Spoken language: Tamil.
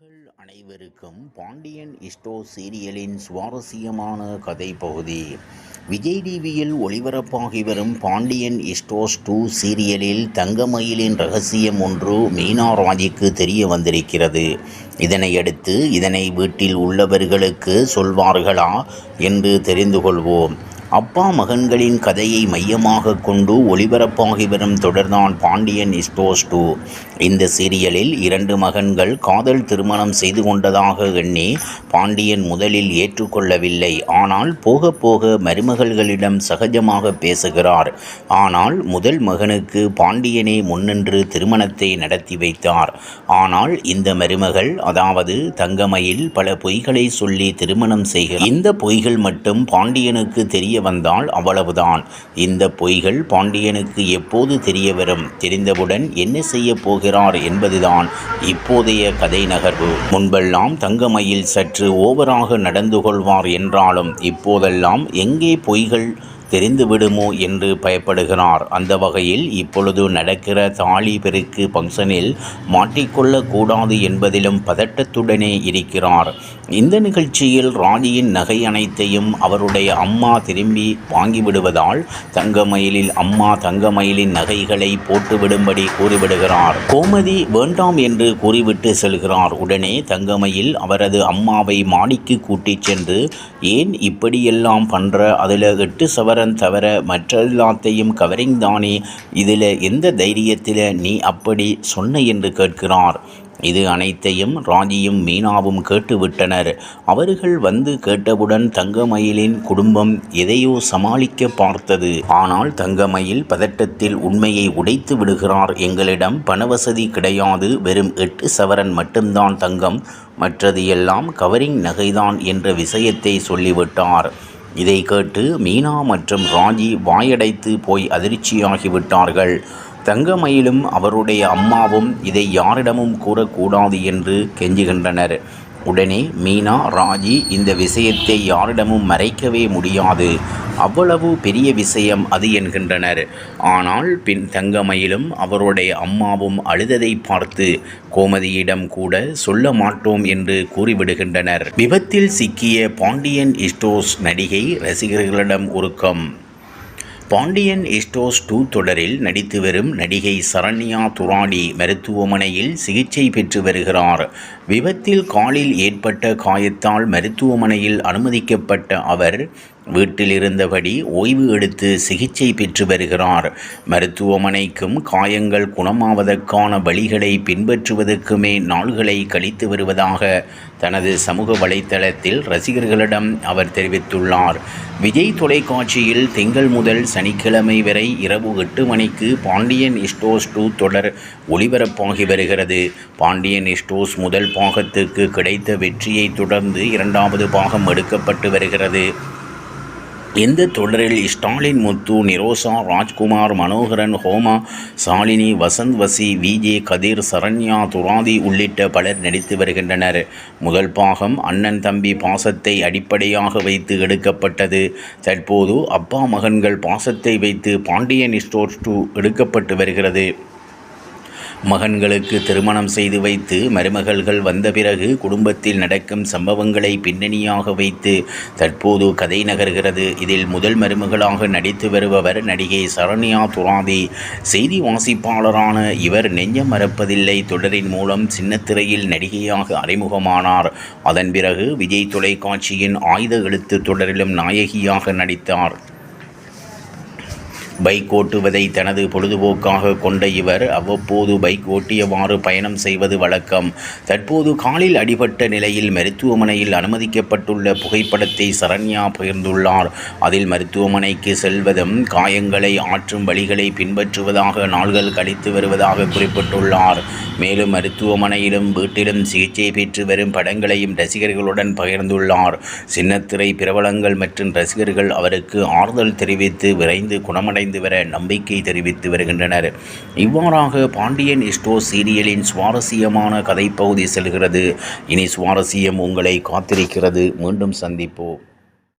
நேயர்கள் அனைவருக்கும் பாண்டியன் ஸ்டோர்ஸ் சீரியலின் சுவாரஸ்யமான கதை பகுதி. விஜய் டிவியில் ஒளிபரப்பாகி வரும் பாண்டியன் ஸ்டோர்ஸ் 2 சீரியலில் தங்கமயிலின் ரகசியம் ஒன்று மீனா ராஜிக்கு தெரிய வந்திருக்கிறது. இதனையடுத்து இதனை வீட்டில் உள்ளவர்களுக்கு சொல்வார்களா என்று தெரிந்து கொள்வோம். அப்பா மகன்களின் கதையை மையமாக கொண்டு ஒளிபரப்பாகி வரும் தொடர்தான் பாண்டியன் ஸ்டோர்ஸ் 2. இந்த சீரியலில் 2 மகன்கள் காதல் திருமணம் செய்து கொண்டதாக எண்ணி பாண்டியன் முதலில் ஏற்றுக்கொள்ளவில்லை. ஆனால் போக போக மருமகள்களிடம் சகஜமாக பேசுகிறார். ஆனால் முதல் மகனுக்கு பாண்டியனே முன்னின்று திருமணத்தை நடத்தி வைத்தார். ஆனால் இந்த மருமகள், அதாவது தங்கமயில், பல பொய்களை சொல்லி திருமணம் செய்கிறார். இந்த பொய்கள் மட்டும் பாண்டியனுக்கு தெரிய வந்தால் அவ்வளவுதான். இந்த பொய்கள் பாண்டியனுக்கு எப்போது தெரிய வரும், தெரிந்தவுடன் என்ன செய்ய போகிறார் என்பதுதான் இப்போதைய கதை நகர்வு. முன்பெல்லாம் தங்கமயில் சற்று ஓவராக நடந்து கொள்வார் என்றாலும் இப்போதெல்லாம் எங்கே பொய்கள் தெரிந்துவிடுமோ என்று பயப்படுகிறார். அந்த வகையில் இப்பொழுது நடக்கிற தாலி பெருக்கு பங்கனில் மாட்டிக்கொள்ளக்கூடாது என்பதிலும் பதட்டத்துடனே இருக்கிறார். இந்த நிகழ்ச்சியில் ராஜியின் நகை அனைத்தையும் அவருடைய அம்மா திரும்பி வாங்கிவிடுவதால் தங்கமயிலில் அம்மா தங்கமயிலின் நகைகளை போட்டுவிடும்படி கூறிவிடுகிறார். கோமதி வேண்டாம் என்று கூறிவிட்டு செல்கிறார். உடனே தங்கமயில் அவரது அம்மாவை மாடிக்கு கூட்டிச் சென்று, ஏன் இப்படியெல்லாம் பண்ற, அதில் 8 சவரன் தவிர மற்ற எல்லாத்தையும் கவரிங் தானே, இதில் எந்த தைரியத்தில் நீ அப்படி சொன்ன என்று கேட்கிறார். இது அனைத்தையும் ராஜியும் மீனாவும் கேட்டுவிட்டனர். அவர்கள் வந்து கேட்டவுடன் தங்கமயிலின் குடும்பம் எதையோ சமாளிக்க பார்த்தது. ஆனால் தங்கமயில் பதட்டத்தில் உண்மையை உடைத்து விடுகிறார். எங்களிடம் பணவசதி கிடையாது, வெறும் 8 சவரன் மட்டும்தான் தங்கம், மற்றது எல்லாம் கவரிங் நகைதான் என்ற விஷயத்தை சொல்லிவிட்டார். இதை கேட்டு மீனா மற்றும் ராஜி வாயடைத்து போய் அதிர்ச்சியாகிவிட்டார்கள். தங்கமயிலும் அவருடைய அம்மாவும் இதை யாரிடமும் கூறக்கூடாது என்று கெஞ்சுகின்றனர். உடனே மீனா, ராஜி, இந்த விஷயத்தை யாரிடமும் மறைக்கவே முடியாது, அவ்வளவு பெரிய விஷயம் அது என்கின்றனர். ஆனால் பின் தங்கமயிலும் அவருடைய அம்மாவும் அழுததை பார்த்து கோமதியிடம் கூட சொல்ல மாட்டோம் என்று கூறிவிடுகின்றனர். விபத்தில் சிக்கிய பாண்டியன் ஸ்டோர்ஸ் நடிகை ரசிகர்களிடம் உருக்கம். பாண்டியன் ஸ்டோர்ஸ் 2 தொடரில் நடித்து வரும் நடிகை சரண்யா துராடி மருத்துவமனையில் சிகிச்சை பெற்று வருகிறார். விபத்தில் காலில் ஏற்பட்ட காயத்தால் மருத்துவமனையில் அனுமதிக்கப்பட்ட அவர் வீட்டில் இருந்தபடி ஓய்வு எடுத்து சிகிச்சை பெற்று வருகிறார். மருத்துவமனைக்கும் காயங்கள் குணமாவதற்கான வழிகளை பின்பற்றுவதற்குமே நாள்களை கழித்து வருவதாக தனது சமூக வலைத்தளத்தில் ரசிகர்களிடம் அவர் தெரிவித்துள்ளார். விஜய் தொலைக்காட்சியில் திங்கள் முதல் சனிக்கிழமை வரை இரவு 8 மணிக்கு பாண்டியன் ஸ்டோர்ஸ் 2 தொடர் ஒளிபரப்பாகி வருகிறது. பாண்டியன் ஸ்டோர்ஸ் முதல் பாகத்துக்கு கிடைத்த வெற்றியை தொடர்ந்து 2வது பாகம் எடுக்கப்பட்டு வருகிறது. இந்த தொடரில் ஸ்டாலின், முத்து, நிரோஷா, ராஜ்குமார், மனோகரன், ஹோமா, சாலினி, வசந்த் வசி, விஜே, கதிர், சரண்யா துராதி உள்ளிட்ட பலர் நடித்து வருகின்றனர். முதல் பாகம் அண்ணன் தம்பி பாசத்தை அடிப்படையாக வைத்து எடுக்கப்பட்டது. தற்போது அப்பா மகன்கள் பாசத்தை வைத்து பாண்டியன் ஸ்டோர்ஸ் 2 எடுக்கப்பட்டு வருகிறது. மகன்களுக்கு திருமணம் செய்து வைத்து மருமகள்கள் வந்த பிறகு குடும்பத்தில் நடக்கும் சம்பவங்களை பின்னணியாக வைத்து தற்போது கதை நகர்கிறது. இதில் முதல் மருமகளாக நடித்து வருபவர் நடிகை சரண்யா துராதி. செய்தி வாசிப்பாளரான இவர் நெஞ்சம் மறப்பதில்லை தொடரின் மூலம் சின்னத்திரையில் நடிகையாக அறிமுகமானார். அதன் பிறகு விஜய் தொலைக்காட்சியின் ஆயுத எழுத்து தொடரிலும் நாயகியாக நடித்தார். பைக் ஓட்டுவதை தனது பொழுதுபோக்காக கொண்ட இவர் அவ்வப்போது பைக் ஓட்டியவாறு பயணம் செய்வது வழக்கம். தற்போது காலில் அடிபட்ட நிலையில் மருத்துவமனையில் அனுமதிக்கப்பட்டுள்ள புகைப்படத்தை சரண்யா பகிர்ந்துள்ளார். அதில் மருத்துவமனைக்கு செல்வதும் காயங்களை ஆற்றும் வழிகளை பின்பற்றுவதாக நாள்கள் கழித்து வருவதாக குறிப்பிட்டுள்ளார். மேலும் மருத்துவமனையிலும் வீட்டிலும் சிகிச்சை பெற்று வரும் படங்களையும் ரசிகர்களுடன் பகிர்ந்துள்ளார். சின்னத்திரை பிரபலங்கள் மற்றும் ரசிகர்கள் அவருக்கு ஆறுதல் தெரிவித்து விரைந்து குணமடை வர நம்பிக்கை தெரிவித்து வருகின்றனர். இவ்வாறாக பாண்டியன் ஸ்டோர்ஸ் சீரியலின் சுவாரஸ்யமான கதைப்பகுதி செல்கிறது. இனி சுவாரஸ்யம் உங்களை காத்திருக்கிறது. மீண்டும் சந்திப்போம்.